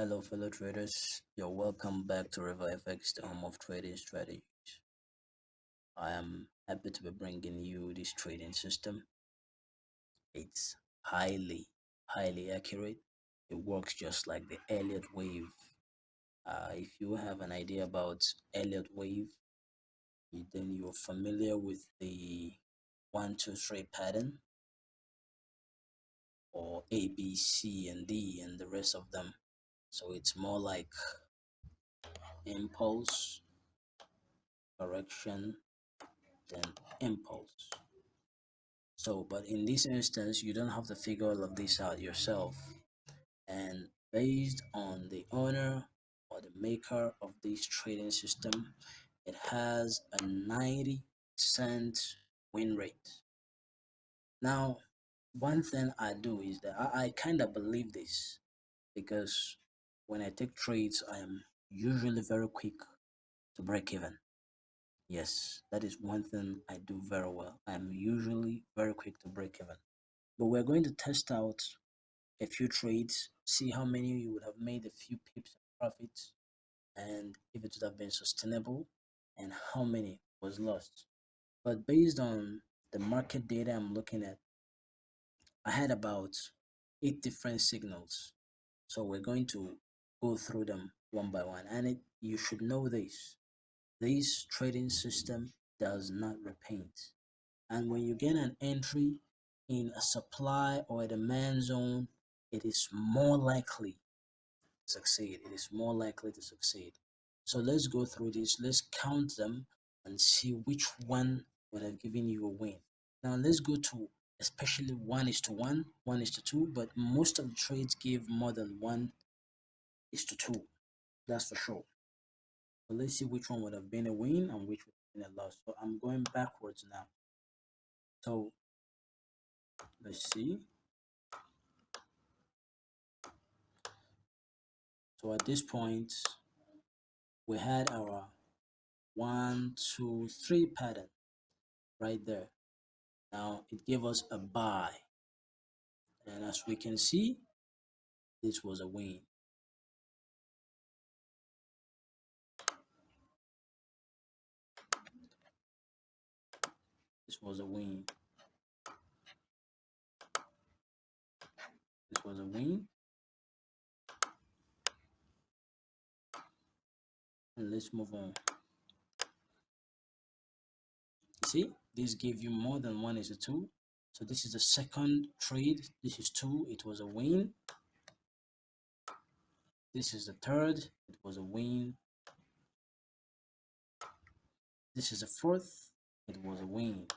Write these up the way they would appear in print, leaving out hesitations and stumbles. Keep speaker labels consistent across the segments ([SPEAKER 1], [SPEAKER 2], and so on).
[SPEAKER 1] Hello, fellow traders. You're welcome back to RiverFX, the home of trading strategies. I am happy to be bringing you this trading system. It's highly accurate. It works just like the Elliot Wave. If you have an idea about Elliot Wave, then you're familiar with the 1, 2, 3 pattern, or A, B, C, and D, and the rest of them. So it's more like impulse, correction, then impulse. So, but in this instance, you don't have to figure all of this out yourself. And based on the owner or the maker of this trading system, it has a 90% win rate. Now, one thing I do is that I kind of believe this because when I take trades, I am usually very quick to break even. Yes, that is one thing I do very well. I am usually very quick to break even. But we're going to test out a few trades, see how many you would have made a few pips of profits, and if it would have been sustainable, and how many was lost. But based on the market data I'm looking at, I had about 8 different signals. So we're going to go through them one by one. And you should know this trading system does not repaint. And when you get an entry in a supply or a demand zone, it is more likely to succeed. It is more likely to succeed. So let's go through this. Let's count them and see which one would have given you a win. Now let's go to especially 1:1, 1:2, but most of the trades give more than 1:2. That's for sure. But let's see which one would have been a win and which would have been a loss. So I'm going backwards now. So let's see. So at this point, we had our 1, 2, 3 pattern right there. Now it gave us a buy, and as we can see, this was a win. This was a win. This was a win. And let's move on. See, this gave you more than 1:2. So this is the second trade. This is 2. It was a win. This is the third. It was a win. This is the fourth. It was a win.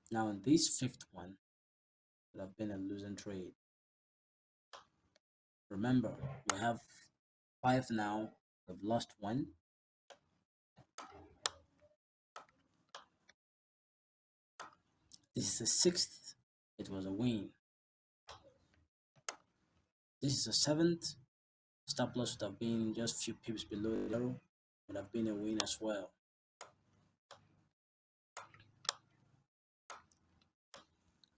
[SPEAKER 1] Now this fifth one would have been a losing trade. Remember, we have 5 now. We've lost 1. This is the 6th. It was a win. This is the 7th. Stop loss would have been just few pips below 0. Would have been a win as well.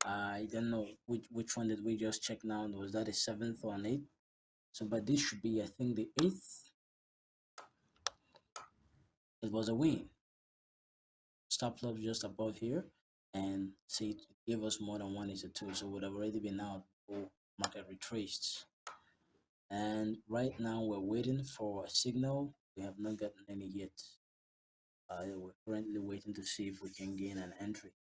[SPEAKER 1] I don't know which one did we just check now. Was that a 7th or an 8th? So, but this should be, I think, the 8th. It was a win. Stop loss just above here, and see, it gave us more than 1:2. So, it would have already been out before market retraced. And right now we're waiting for a signal. We have not gotten any yet. We're currently waiting to see if we can gain an entry.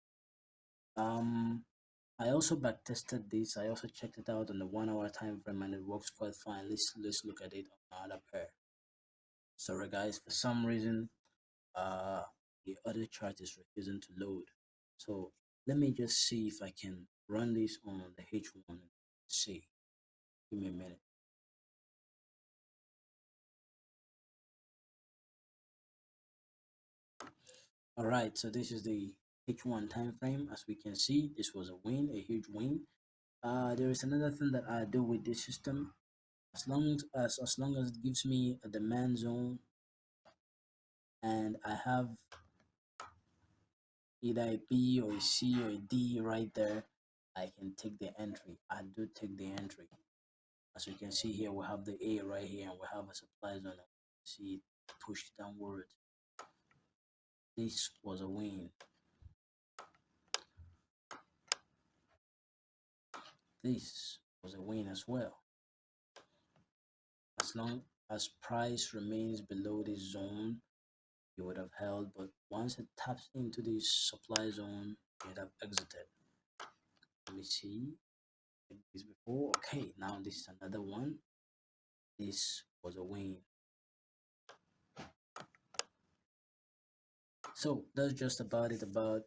[SPEAKER 1] I also backtested this. I also checked it out on the 1 hour time frame, and it works quite fine. Let's look at it on another pair. Sorry guys, for some reason the other chart is refusing to load. So let me just see if I can run this on the H1 and see. Give me a minute. All right, so this is the H1 time frame. As we can see, this was a win, a huge win. There is another thing that I do with this system. As long as it gives me a demand zone and I have either a B or a C or a D right there, I can take the entry. I do take the entry. As you can see here, we have the A right here, and we have a supply zone. See it push downward. This was a win. This was a win as well. As long as price remains below this zone, you would have held, but once it taps into this supply zone, you'd have exited. Let me see. This before. Okay, now this is another one. This was a win. So that's just about it about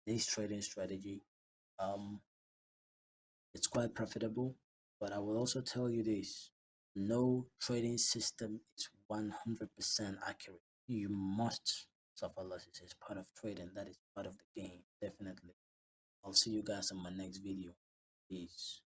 [SPEAKER 1] this trading strategy. Um, it's quite profitable, but I will also tell you this: no trading system is 100% accurate. You must suffer losses. It's part of trading. That is part of the game. Definitely. I'll see you guys on my next video. Peace.